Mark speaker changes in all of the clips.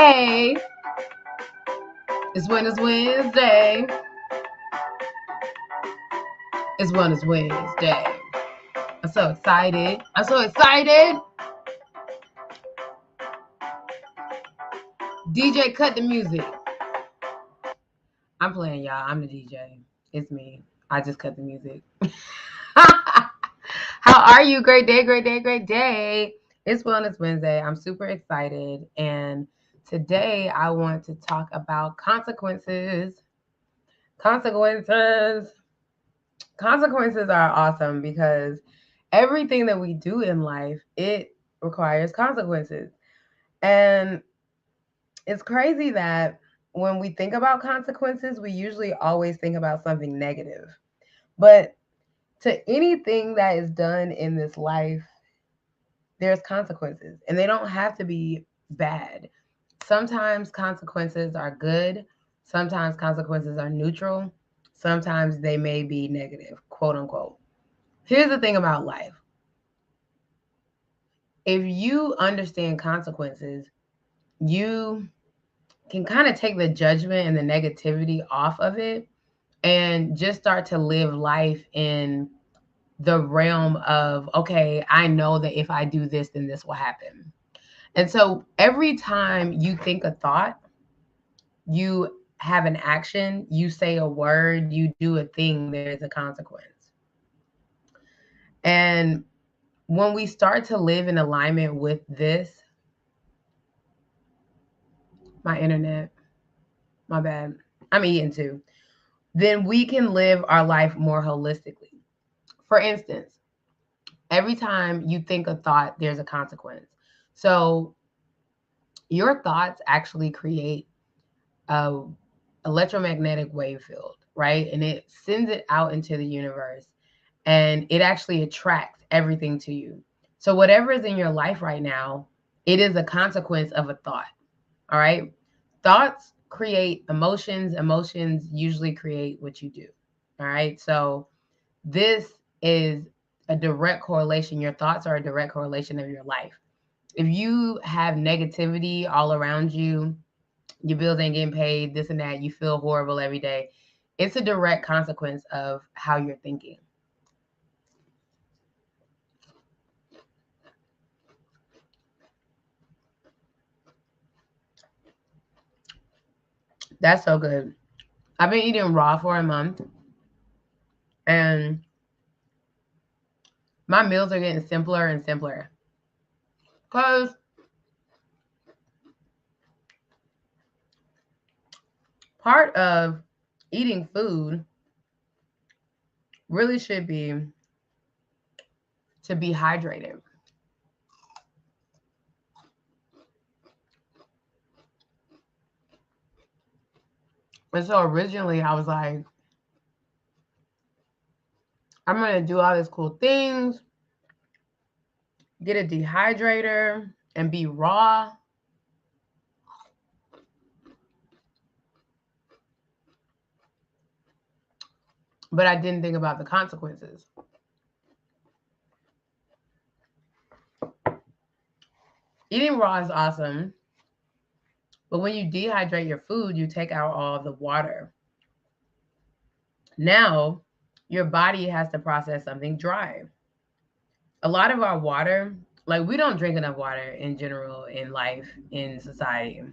Speaker 1: Wednesday. It's Wednesday. It's Wednesday. I'm so excited. DJ, cut the music. I'm playing, y'all. I'm the DJ. It's me. I just cut the music. How are you? Great day. It's Wellness Wednesday. I'm super excited. And today I want to talk about consequences. Consequences are awesome because everything that we do in life, it requires consequences. And it's crazy that when we think about consequences, we usually always think about something negative. But to anything that is done in this life, there's consequences, and they don't have to be bad. Sometimes consequences are good, sometimes consequences are neutral, sometimes they may be negative, quote unquote. Here's the thing about life. If you understand consequences, you can kind of take the judgment and the negativity off of it and just start to live life in the realm of, okay, I know that if I do this, then this will happen. And so every time you think a thought, you have an action, you say a word, you do a thing, there's a consequence. And when we start to live in alignment with this, my internet, my bad, I'm eating too, then we can live our life more holistically. For instance, every time you think a thought, there's a consequence. So your thoughts actually create a electromagnetic wave field, right? And it sends it out into the universe and it actually attracts everything to you. So whatever is in your life right now, it is a consequence of a thought. All right. Thoughts create emotions. Emotions usually create what you do. All right. So this is a direct correlation. Your thoughts are a direct correlation of your life. If you have negativity all around you, your bills ain't getting paid, this and that, you feel horrible every day, it's a direct consequence of how you're thinking. That's so good. I've been eating raw for a month, and my meals are getting simpler and simpler. Because part of eating food really should be to be hydrated. And so originally I was like, I'm going to do all these cool things, get a dehydrator, and be raw. But I didn't think about the consequences. Eating raw is awesome. But when you dehydrate your food, you take out all the water. Now, your body has to process something dry. A lot of our water, like we don't drink enough water in general in life, in society.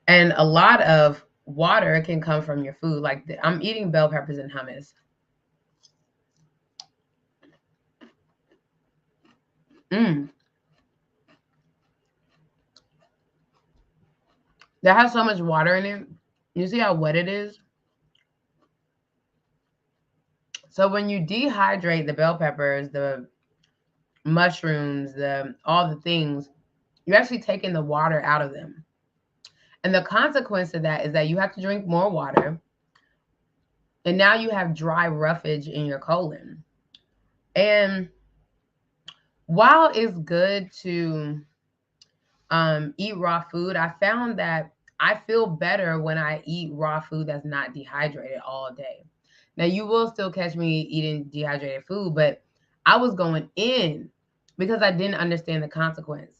Speaker 1: And a lot of water can come from your food. Like I'm eating bell peppers and hummus. That has so much water in it. You see how wet it is? So when you dehydrate the bell peppers, the mushrooms, the all the things, you're actually taking the water out of them. And the consequence of that is that you have to drink more water. And now you have dry roughage in your colon. And while it's good to eat raw food, I found that I feel better when I eat raw food that's not dehydrated all day. Now, you will still catch me eating dehydrated food, but I was going in because I didn't understand the consequence.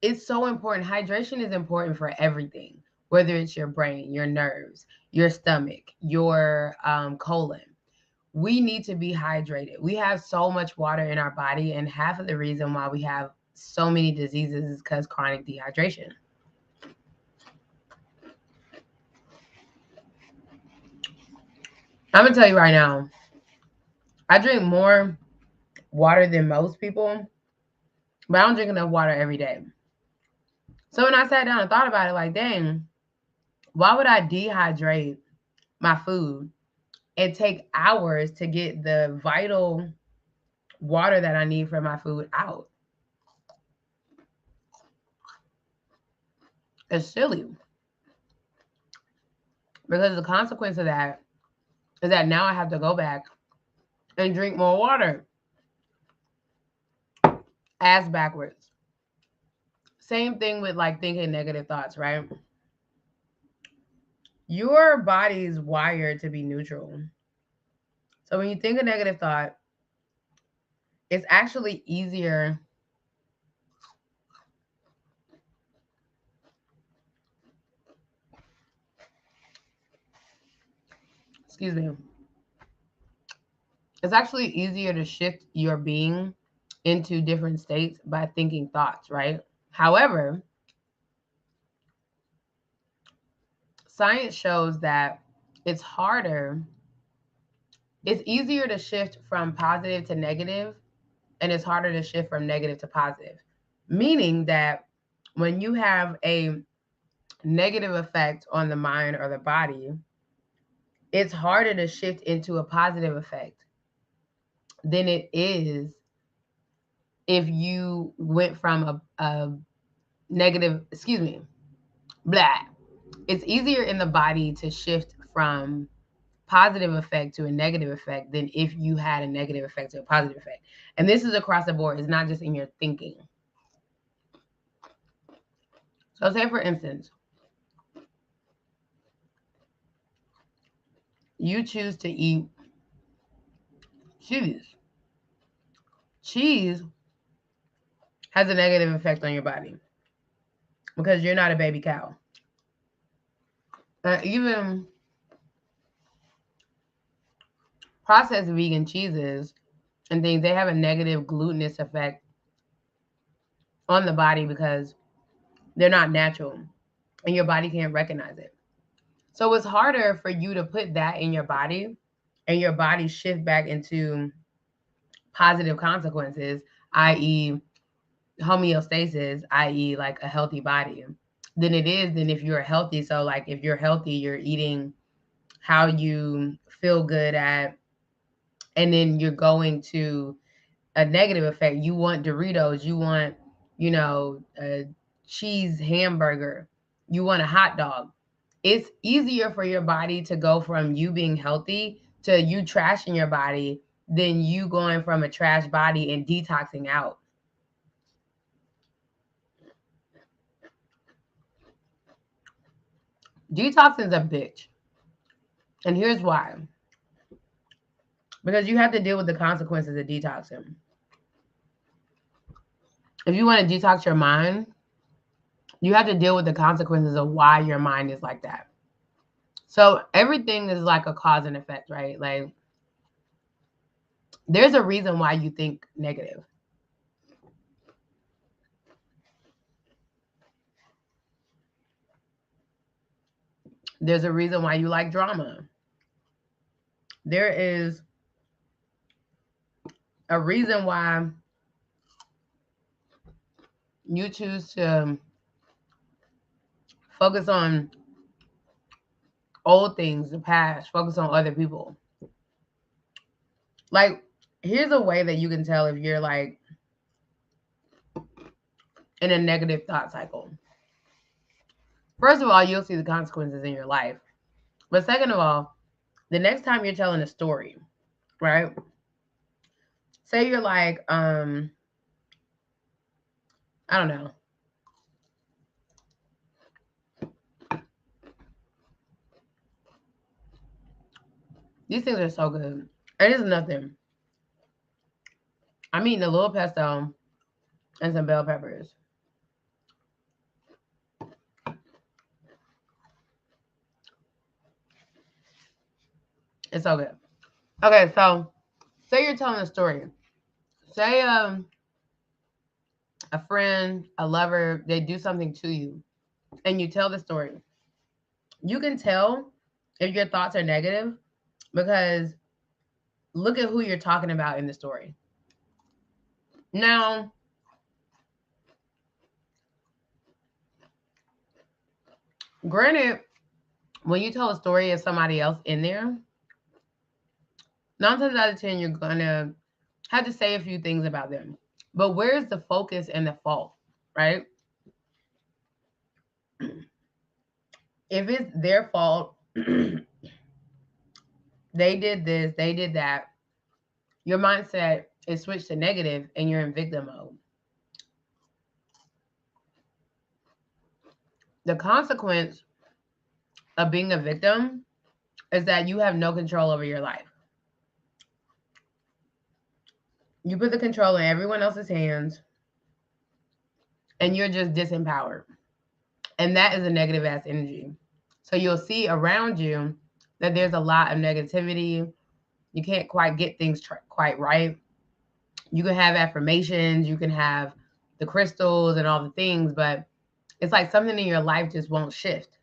Speaker 1: It's so important. Hydration is important for everything, whether it's your brain, your nerves, your stomach, your colon. We need to be hydrated. We have so much water in our body, and half of the reason why we have so many diseases is because chronic dehydration. I'm gonna tell you right now, I drink more water than most people, but I don't drink enough water every day. So when I sat down and thought about it, like, dang, why would I dehydrate my food and take hours to get the vital water that I need for my food out? It's silly, because the consequence of that is that now I have to go back and drink more water. Ass backwards. Same thing with like thinking negative thoughts, right? Your body's wired to be neutral. So when you think a negative thought, it's actually easier. Excuse me. It's actually easier to shift your being into different states by thinking thoughts, right? However, science shows that it's harder, it's easier to shift from positive to negative, and it's harder to shift from negative to positive. Meaning that when you have a negative effect on the mind or the body, it's harder to shift into a positive effect than it is if you went from a negative, excuse me, blah. It's easier in the body to shift from positive effect to a negative effect than if you had a negative effect to a positive effect. And this is across the board. It's not just in your thinking. So say for instance, you choose to eat cheese. Cheese has a negative effect on your body because you're not a baby cow. Even processed vegan cheeses and things, they have a negative glutinous effect on the body because they're not natural and your body can't recognize it. So it's harder for you to put that in your body and your body shift back into positive consequences, i.e., homeostasis, i.e., like a healthy body, than it is than if you're healthy. So, like, if you're healthy, you're eating how you feel good at, and then you're going to a negative effect. You want Doritos, you want, a cheese hamburger, you want a hot dog. It's easier for your body to go from you being healthy to you trashing your body than you going from a trash body and detoxing out. Detoxing's a bitch. And here's why. Because you have to deal with the consequences of detoxing. If you want to detox your mind, you have to deal with the consequences of why your mind is like that. So everything is like a cause and effect, right? Like, there's a reason why you think negative. There's a reason why you like drama. There is a reason why you choose to focus on old things, the past, focus on other people. Like, here's a way that you can tell if you're like in a negative thought cycle. First of all, you'll see the consequences in your life. But second of all, the next time you're telling a story, right? Say you're like, I don't know. These things are so good. It is nothing. I'm eating a little pesto and some bell peppers. It's so good. Okay, so say you're telling a story. Say a friend, a lover, they do something to you, and you tell the story. You can tell if your thoughts are negative because look at who you're talking about in the story. Now, granted, when you tell a story of somebody else in there, 9 times out of 10, you're gonna have to say a few things about them. But where's the focus and the fault, right? If it's their fault, they did this, they did that, your mindset is switched to negative and you're in victim mode. The consequence of being a victim is that you have no control over your life. You put the control in everyone else's hands and you're just disempowered. And that is a negative ass energy. So you'll see around you that there's a lot of negativity. You can't quite get things quite right. You can have affirmations, you can have the crystals and all the things, but it's like something in your life just won't shift.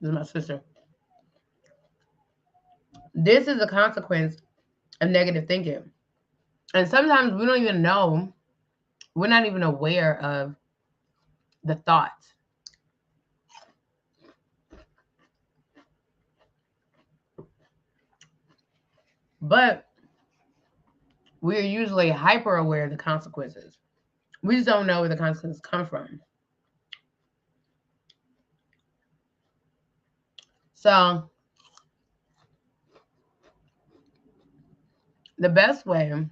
Speaker 1: This is my sister. This is a consequence of negative thinking. And sometimes we don't even know, we're not even aware of the thoughts. But we're usually hyper aware of the consequences. We just don't know where the consequences come from. So the best way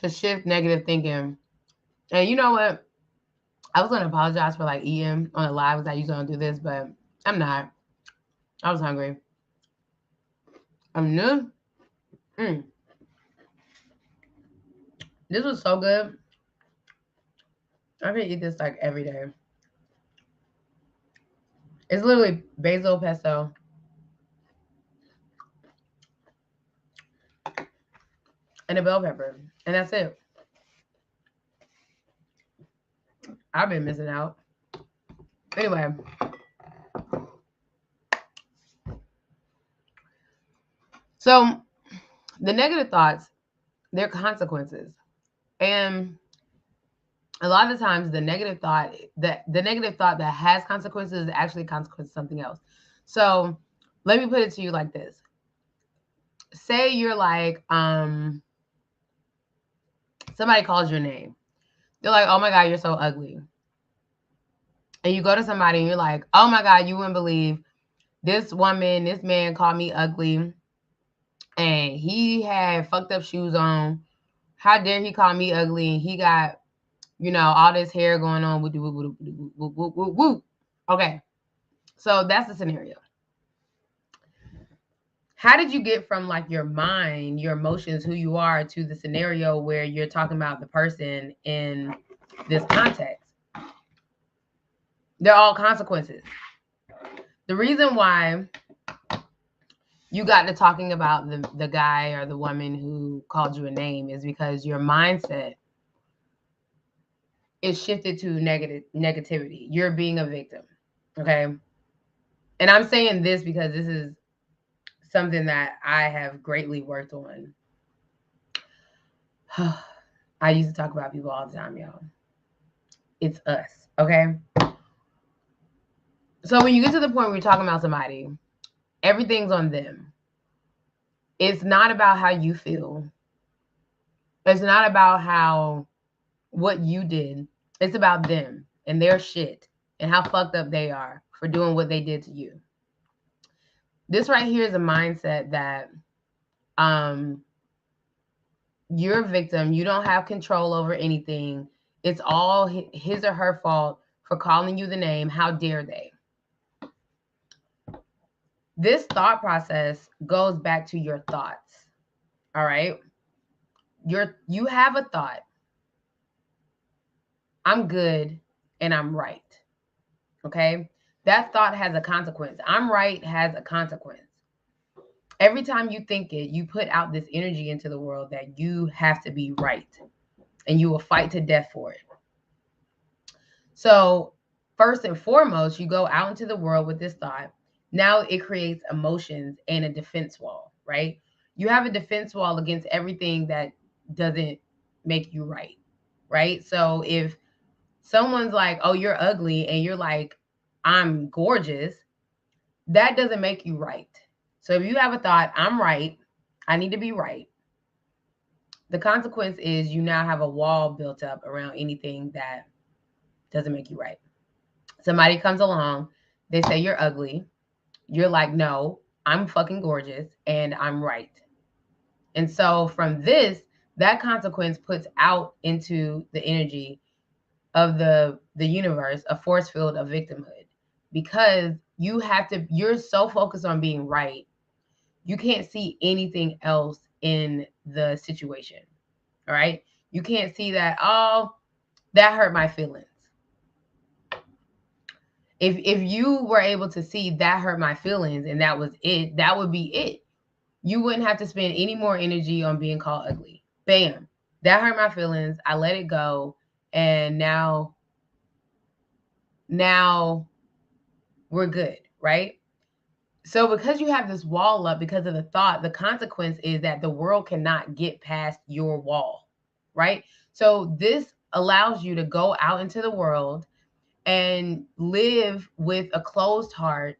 Speaker 1: to shift negative thinking, and you know what? I was going to apologize for like eating on the live because I usually don't do this, but I'm not. I was hungry. I'm new. This was so good. I could eat this like every day. It's literally basil pesto and a bell pepper, and that's it. I've been missing out. Anyway, so the negative thoughts, they're consequences, and a lot of times the negative thought that has consequences is actually consequence of something else. So let me put it to you like this. Say you're like, somebody calls your name. They're like, oh my God, you're so ugly. And you go to somebody and you're like, oh my God, you wouldn't believe this man called me ugly and he had fucked up shoes on. How dare he call me ugly? And he got, all this hair going on. Okay. So that's the scenario. How did you get from like your mind, your emotions, who you are to the scenario where you're talking about the person in this context? They're all consequences. The reason why you got to talking about the guy or the woman who called you a name is because your mindset is shifted to negativity. You're being a victim. Okay. And I'm saying this because this is something that I have greatly worked on. I used to talk about people all the time, y'all. It's us. Okay. So when you get to the point where you're talking about somebody, everything's on them. It's not about how you feel. It's not about what you did. It's about them and their shit and how fucked up they are for doing what they did to you. This right here is a mindset that you're a victim. You don't have control over anything. It's all his or her fault for calling you the name. How dare they? This thought process goes back to your thoughts. All right. You have a thought. I'm good and I'm right. Okay. That thought has a consequence. I'm right has a consequence. Every time you think it, you put out this energy into the world that you have to be right and you will fight to death for it. So, first and foremost, you go out into the world with this thought. Now it creates emotions and a defense wall, right? You have a defense wall against everything that doesn't make you right, right? So, if someone's like, oh, you're ugly, and you're like, I'm gorgeous, that doesn't make you right. So, if you have a thought, I'm right, I need to be right, the consequence is you now have a wall built up around anything that doesn't make you right. Somebody comes along, they say you're ugly. You're like, no, I'm fucking gorgeous and I'm right. And so from this, that consequence puts out into the energy of the universe a force field of victimhood, because you're so focused on being right, you can't see anything else in the situation. All right. You can't see that, oh, that hurt my feelings. If you were able to see that hurt my feelings and that was it, that would be it. You wouldn't have to spend any more energy on being called ugly. Bam. That hurt my feelings. I let it go. And now we're good, right? So because you have this wall up because of the thought, the consequence is that the world cannot get past your wall, right? So this allows you to go out into the world and live with a closed heart.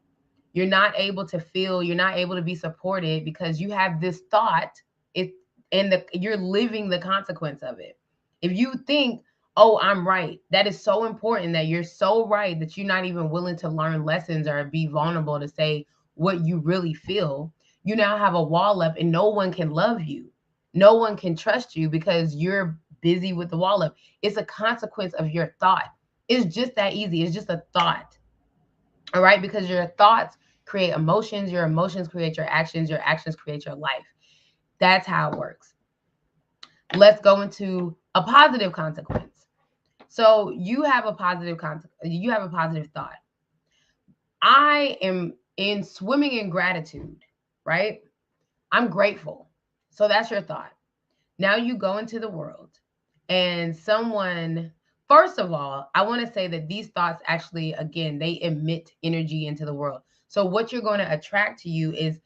Speaker 1: You're not able to feel, you're not able to be supported because you have this thought, it and you're living the consequence of it. If you think, oh, I'm right, that is so important that you're so right that you're not even willing to learn lessons or be vulnerable to say what you really feel. You now have a wall up and no one can love you. No one can trust you because you're busy with the wall up. It's a consequence of your thought. It's just that easy. It's just a thought. All right. Because your thoughts create emotions, your emotions create your actions create your life. That's how it works. Let's go into a positive consequence. So you have a positive you have a positive thought. I am in swimming in gratitude, right? I'm grateful. So that's your thought. Now you go into the world and someone, first of all, I want to say that these thoughts actually, again, they emit energy into the world. So what you're going to attract to you is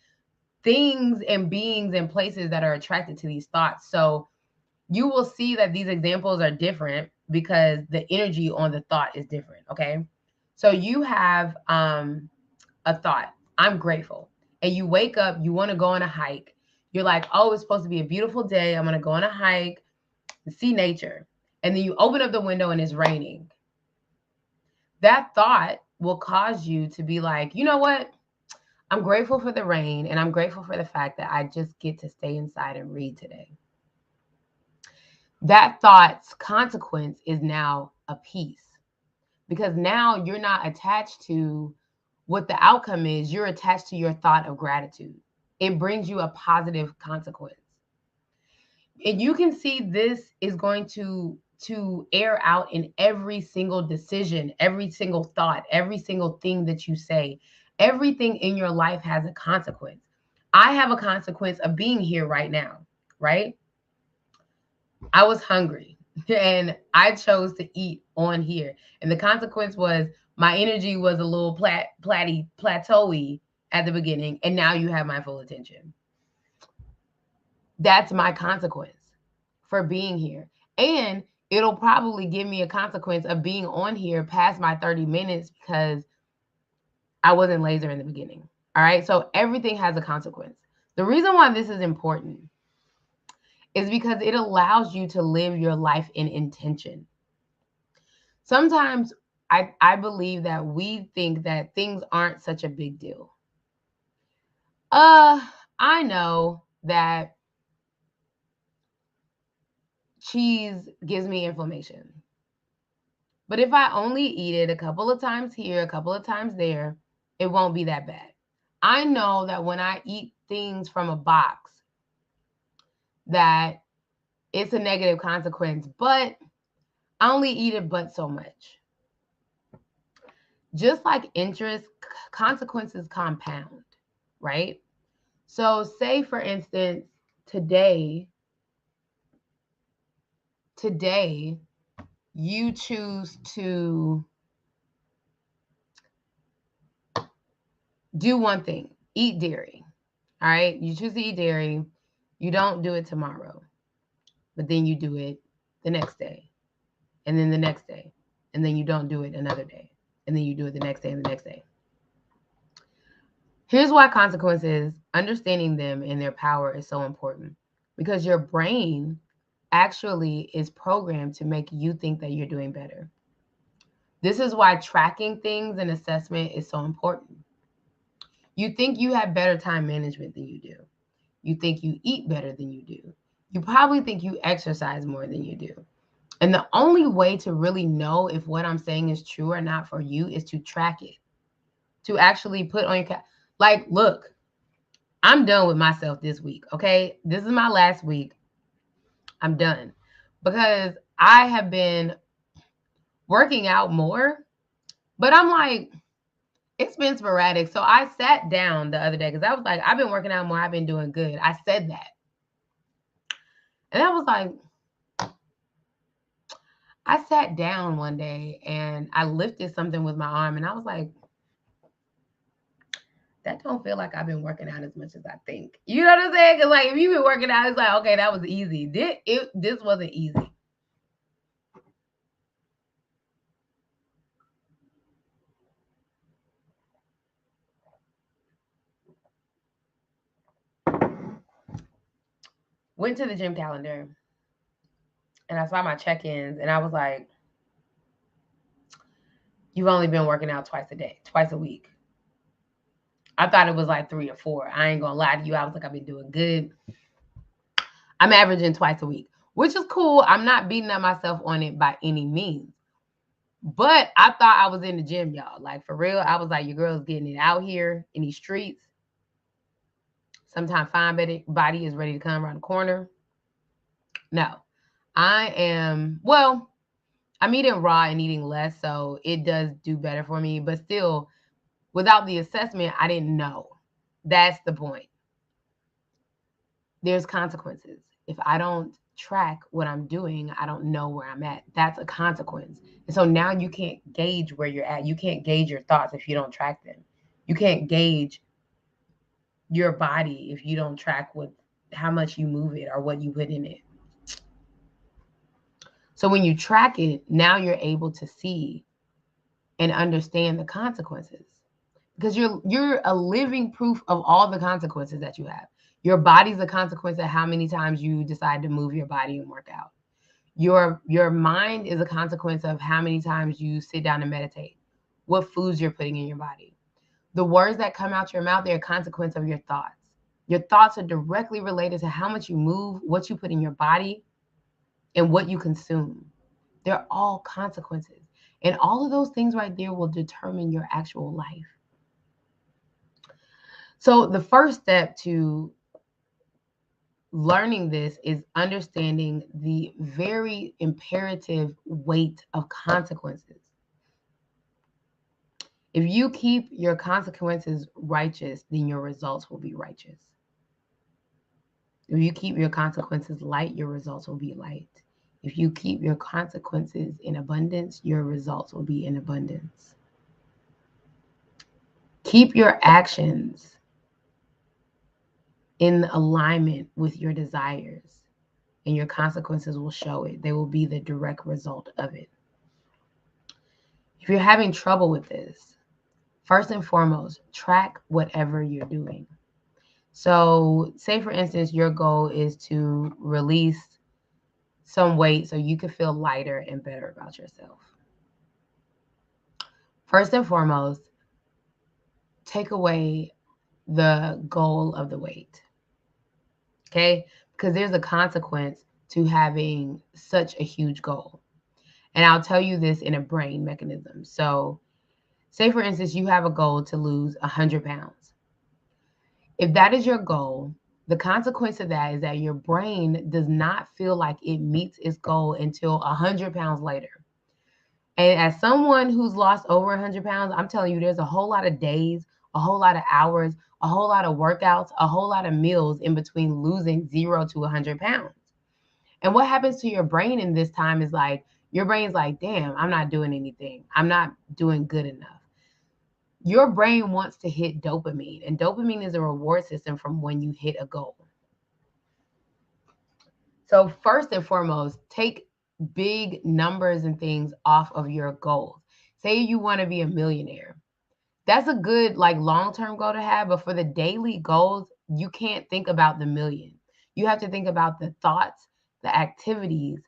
Speaker 1: things and beings and places that are attracted to these thoughts. So you will see that these examples are different because the energy on the thought is different. Okay. So you have a thought, I'm grateful. And you wake up, you want to go on a hike. You're like, oh, it's supposed to be a beautiful day. I'm going to go on a hike and see nature. And then you open up the window and it's raining. That thought will cause you to be like, you know what? I'm grateful for the rain and I'm grateful for the fact that I just get to stay inside and read today. That thought's consequence is now a peace, because now you're not attached to what the outcome is. You're attached to your thought of gratitude. It brings you a positive consequence. And you can see this is going to air out in every single decision, every single thought, every single thing that you say. Everything in your life has a consequence. I have a consequence of being here right now, right? I was hungry and I chose to eat on here. And the consequence was my energy was a little plateauy at the beginning. And now you have my full attention. That's my consequence for being here. And it'll probably give me a consequence of being on here past my 30 minutes because I wasn't laser in the beginning. All right. So everything has a consequence. The reason why this is important is because it allows you to live your life in intention. Sometimes I believe that we think that things aren't such a big deal. I know that cheese gives me inflammation. But if I only eat it a couple of times here, a couple of times there, it won't be that bad. I know that when I eat things from a box, that it's a negative consequence, but I only eat it but so much. Just like interest, consequences compound, right? So say for instance, today you choose to do one thing, eat dairy. All right. You choose to eat dairy. You don't do it tomorrow, but then you do it the next day, and then the next day, and then you don't do it another day, and then you do it the next day and the next day. Here's why consequences, understanding them and their power is so important, because your brain actually is programmed to make you think that you're doing better. This is why tracking things and assessment is so important. You think you have better time management than you do. You think you eat better than you do. You probably think you exercise more than you do. And the only way to really know if what I'm saying is true or not for you is to track it, to actually put on your like, look, I'm done with myself this week. Okay. This is my last week. I'm done because I have been working out more, but I'm like, it's been sporadic. So I sat down the other day because I was like, I've been working out more. I've been doing good. I said that. And I was like, I sat down one day and I lifted something with my arm and I was like, that don't feel like I've been working out as much as I think. You know what I'm saying? Because like if you've been working out, it's like, okay, that was easy. This wasn't easy. Went to the gym calendar and I saw my check-ins and I was like, you've only been working out twice a week. I thought it was like 3 or 4. I ain't gonna lie to you. I was like, I've been doing good. I'm averaging twice a week, which is cool. I'm not beating up myself on it by any means. But I thought I was in the gym, y'all. Like for real, I was like, your girl's getting it out here in these streets. Sometimes fine body is ready to come around the corner. No, I'm eating raw and eating less, so it does do better for me. But still, without the assessment, I didn't know. That's the point. There's consequences. If I don't track what I'm doing, I don't know where I'm at. That's a consequence. And so now you can't gauge where you're at. You can't gauge your thoughts if you don't track them. You can't gauge your body if you don't track how much you move it or what you put in it. So when you track it, now you're able to see and understand the consequences, because you're a living proof of all the consequences that you have. Your body's a consequence of how many times you decide to move your body and work out. Your mind is a consequence of how many times you sit down and meditate, what foods you're putting in your body. The words that come out your mouth, they're a consequence of your thoughts. Your thoughts are directly related to how much you move, what you put in your body, and what you consume. They're all consequences. And all of those things right there will determine your actual life. So the first step to learning this is understanding the very imperative weight of consequences. If you keep your consequences righteous, then your results will be righteous. If you keep your consequences light, your results will be light. If you keep your consequences in abundance, your results will be in abundance. Keep your actions in alignment with your desires, and your consequences will show it. They will be the direct result of it. If you're having trouble with this, first and foremost, track whatever you're doing. So say, for instance, your goal is to release some weight so you can feel lighter and better about yourself. First and foremost, take away the goal of the weight. Okay? Because there's a consequence to having such a huge goal. And I'll tell you this in a brain mechanism. So say, for instance, you have a goal to lose 100 pounds. If that is your goal, the consequence of that is that your brain does not feel like it meets its goal until 100 pounds later. And as someone who's lost over 100 pounds, I'm telling you, there's a whole lot of days, a whole lot of hours, a whole lot of workouts, a whole lot of meals in between losing 0 to 100 pounds. And what happens to your brain in this time is like, your brain's like, damn, I'm not doing anything. I'm not doing good enough. Your brain wants to hit dopamine, and dopamine is a reward system from when you hit a goal. So first and foremost, take big numbers and things off of your goals. Say you want to be a millionaire. That's a good like long-term goal to have, but for the daily goals, you can't think about the million. You have to think about the thoughts, the activities,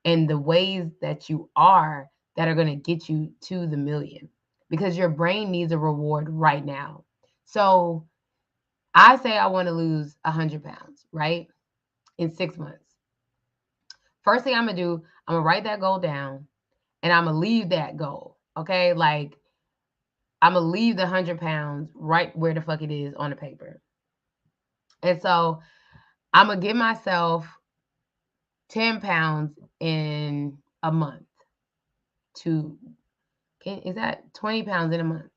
Speaker 1: and the ways that you are that are going to get you to the million, because your brain needs a reward right now. So I say I want to lose 100 pounds, right? In 6 months. First thing I'm going to do, I'm going to write that goal down and I'm going to leave that goal. Okay. Like, I'm going to leave the 100 pounds right where the fuck it is on the paper. And so I'm going to give myself 10 pounds in a month is that 20 pounds in a month?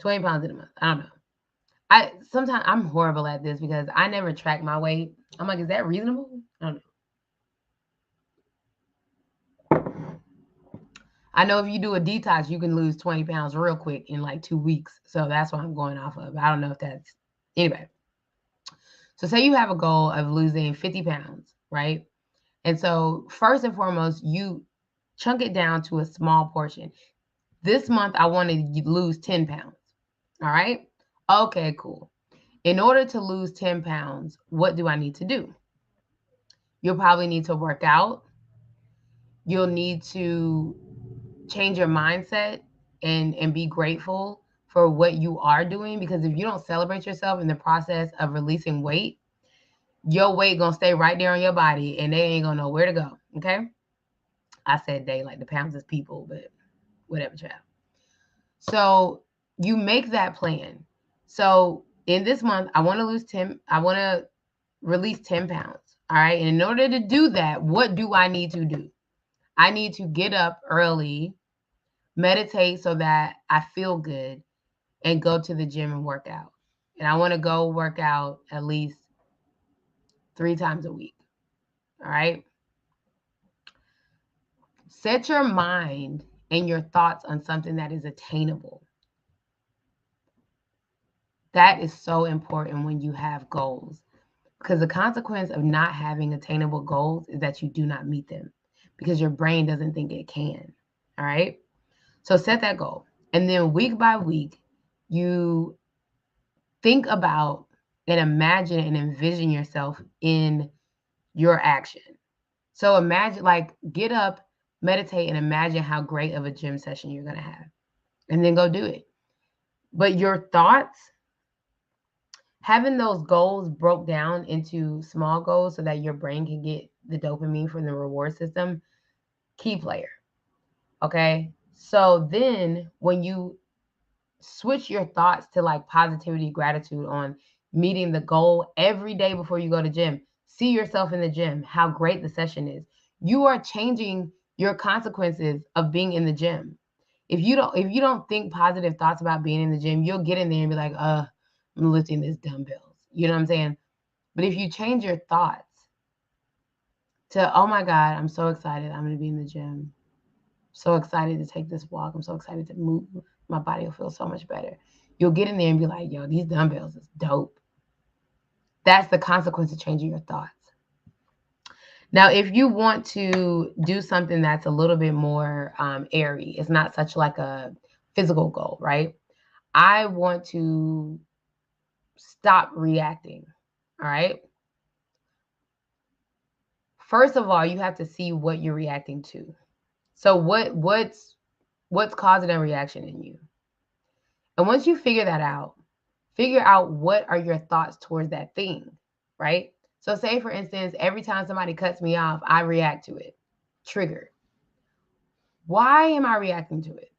Speaker 1: 20 pounds in a month. I don't know. Sometimes I'm horrible at this because I never track my weight. I'm like, is that reasonable? I don't know. I know if you do a detox, you can lose 20 pounds real quick in like 2 weeks. So that's what I'm going off of. I don't know if that's anyway. So say you have a goal of losing 50 pounds, right? And so first and foremost, you chunk it down to a small portion. This month, I want to lose 10 pounds. All right. Okay, cool. In order to lose 10 pounds, what do I need to do? You'll probably need to work out. You'll need to change your mindset and be grateful for what you are doing, because if you don't celebrate yourself in the process of releasing weight, your weight gonna stay right there on your body and they ain't gonna know where to go. Okay. I said they like the pounds is people, but whatever, child. So you make that plan. So in this month, I want to lose 10, I want to release 10 pounds. All right. And in order to do that, what do I need to do? I need to get up early, meditate so that I feel good, and go to the gym and work out. And I want to go work out at least 3 times a week. All right. Set your mind and your thoughts on something that is attainable. That is so important when you have goals, because the consequence of not having attainable goals is that you do not meet them because your brain doesn't think it can. All right. So set that goal. And then week by week, you think about and imagine and envision yourself in your action. So imagine, like, get up, meditate, and imagine how great of a gym session you're going to have, and then go do it. But your thoughts, having those goals broke down into small goals so that your brain can get the dopamine from the reward system, key player. Okay. So then when you switch your thoughts to like positivity, gratitude on meeting the goal every day before you go to gym, see yourself in the gym, how great the session is. You are changing your consequences of being in the gym. If you don't think positive thoughts about being in the gym, you'll get in there and be like, I'm lifting this dumbbells. You know what I'm saying? But if you change your thoughts to, oh my God, I'm so excited, I'm going to be in the gym. So excited to take this walk. I'm so excited to move. My body will feel so much better. You'll get in there and be like, yo, these dumbbells is dope. That's the consequence of changing your thoughts. Now, if you want to do something that's a little bit more airy, it's not such like a physical goal, right? I want to stop reacting. All right. First of all, you have to see what you're reacting to. So what's causing a reaction in you? And once you figure out what are your thoughts towards that thing, right? So say, for instance, every time somebody cuts me off, I react to it. Trigger. Why am I reacting to it?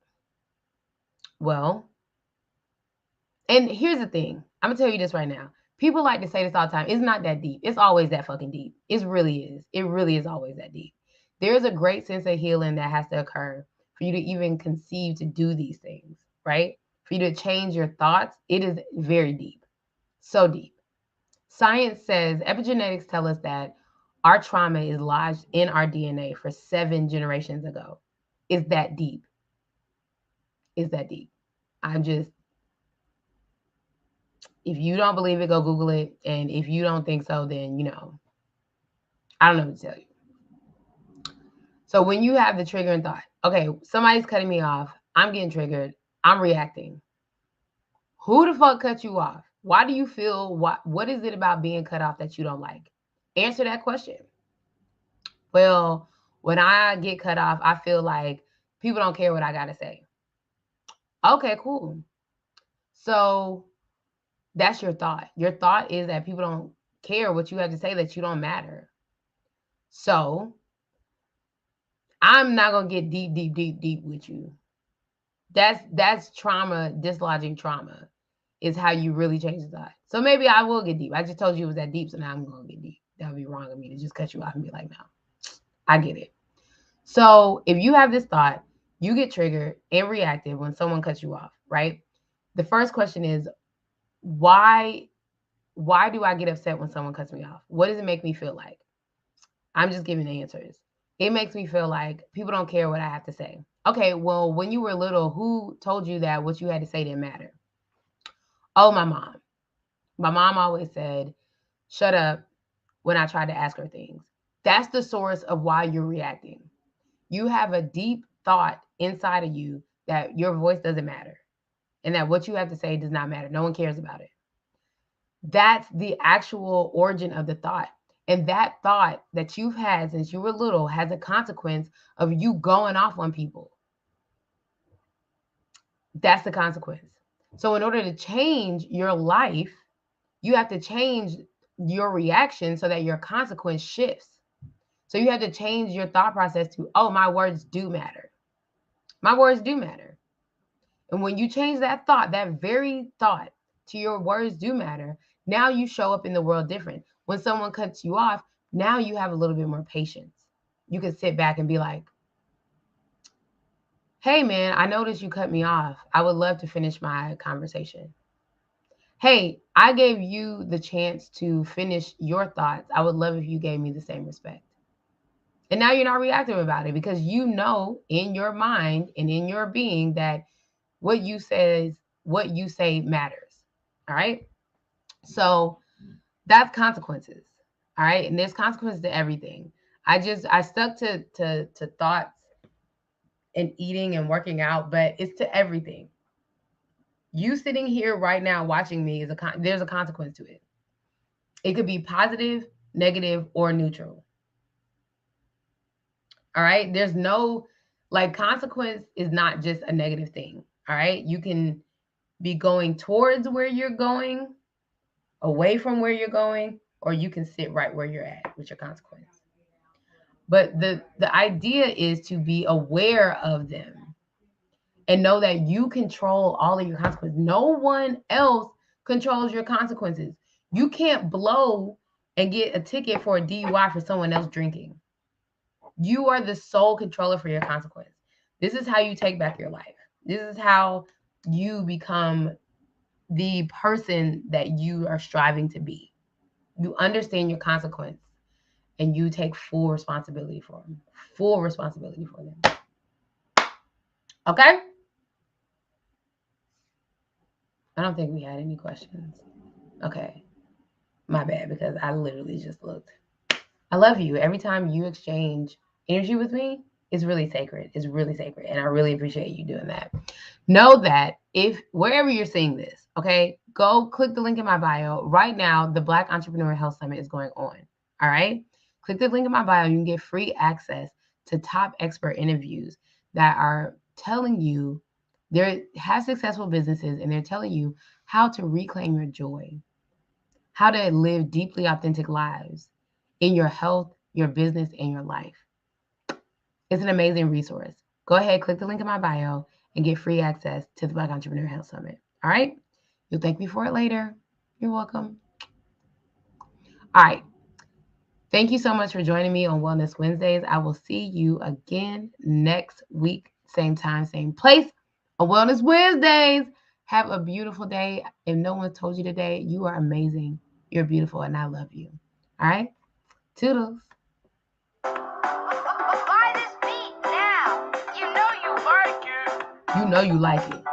Speaker 1: Well, and here's the thing. I'm going to tell you this right now. People like to say this all the time. It's not that deep. It's always that fucking deep. It really is. It really is always that deep. There's a great sense of healing that has to occur for you to even conceive to do these things, right? For you to change your thoughts. It is very deep. So deep. Science says, epigenetics tell us that our trauma is lodged in our DNA for 7 generations ago. It's that deep. It's that deep. If you don't believe it, go Google it. And if you don't think so, then, I don't know what to tell you. So when you have the triggering thought, okay, somebody's cutting me off, I'm getting triggered, I'm reacting. Who the fuck cut you off? Why do you feel, what is it about being cut off that you don't like? Answer that question. Well, when I get cut off, I feel like people don't care what I got to say. Okay, cool. So that's your thought. Your thought is that people don't care what you have to say, that you don't matter. So I'm not going to get deep with you. That's trauma, dislodging trauma is how you really change the thought. So maybe I will get deep. I just told you it was that deep, so now I'm going to get deep. That would be wrong of me to just cut you off and be like, no, I get it. So if you have this thought, you get triggered and reactive when someone cuts you off, right? The first question is, why do I get upset when someone cuts me off? What does it make me feel like? I'm just giving answers. It makes me feel like people don't care what I have to say. Okay, well, when you were little, who told you that what you had to say didn't matter? Oh, my mom. My mom always said, shut up when I tried to ask her things. That's the source of why you're reacting. You have a deep thought inside of you that your voice doesn't matter and that what you have to say does not matter. No one cares about it. That's the actual origin of the thought. And that thought that you've had since you were little has a consequence of you going off on people. That's the consequence. So in order to change your life, you have to change your reaction so that your consequence shifts. So you have to change your thought process to, oh, my words do matter. My words do matter. And when you change that thought, that very thought to your words do matter, now you show up in the world different. When someone cuts you off, now you have a little bit more patience. You can sit back and be like, hey, man, I noticed you cut me off. I would love to finish my conversation. Hey, I gave you the chance to finish your thoughts. I would love if you gave me the same respect. And now you're not reactive about it because you know in your mind and in your being that what you say matters. All right. So that's consequences. All right. And there's consequences to everything. I stuck to thoughts and eating and working out, but it's to everything. You sitting here right now watching me there's a consequence to it. It could be positive, negative, or neutral. All right. There's no consequence is not just a negative thing. All right. You can be going towards where you're going, away from where you're going, or you can sit right where you're at with your consequence. But the idea is to be aware of them and know that you control all of your consequences. No one else controls your consequences. You can't blow and get a ticket for a DUI for someone else drinking. You are the sole controller for your consequence. This is how you take back your life. This is how you become the person that you are striving to be. You understand your consequence and you take full responsibility for them. Full responsibility for them. Okay? I don't think we had any questions. Okay. My bad, because I literally just looked. I love you. Every time you exchange energy with me, it's really sacred. It's really sacred. And I really appreciate you doing that. Know that if wherever you're seeing this, okay, go click the link in my bio. Right now, the Black Entrepreneur Health Summit is going on. All right. Click the link in my bio. You can get free access to top expert interviews that are telling you they have successful businesses and they're telling you how to reclaim your joy, how to live deeply authentic lives in your health, your business, and your life. It's an amazing resource. Go ahead, click the link in my bio and get free access to the Black Entrepreneur Health Summit. All right? You'll thank me for it later. You're welcome. All right. Thank you so much for joining me on Wellness Wednesdays. I will see you again next week, same time, same place on Wellness Wednesdays. Have a beautiful day. If no one told you today, you are amazing. You're beautiful, and I love you. All right? Toodles.
Speaker 2: Buy this beat now. You know you like it.
Speaker 1: You know you like it.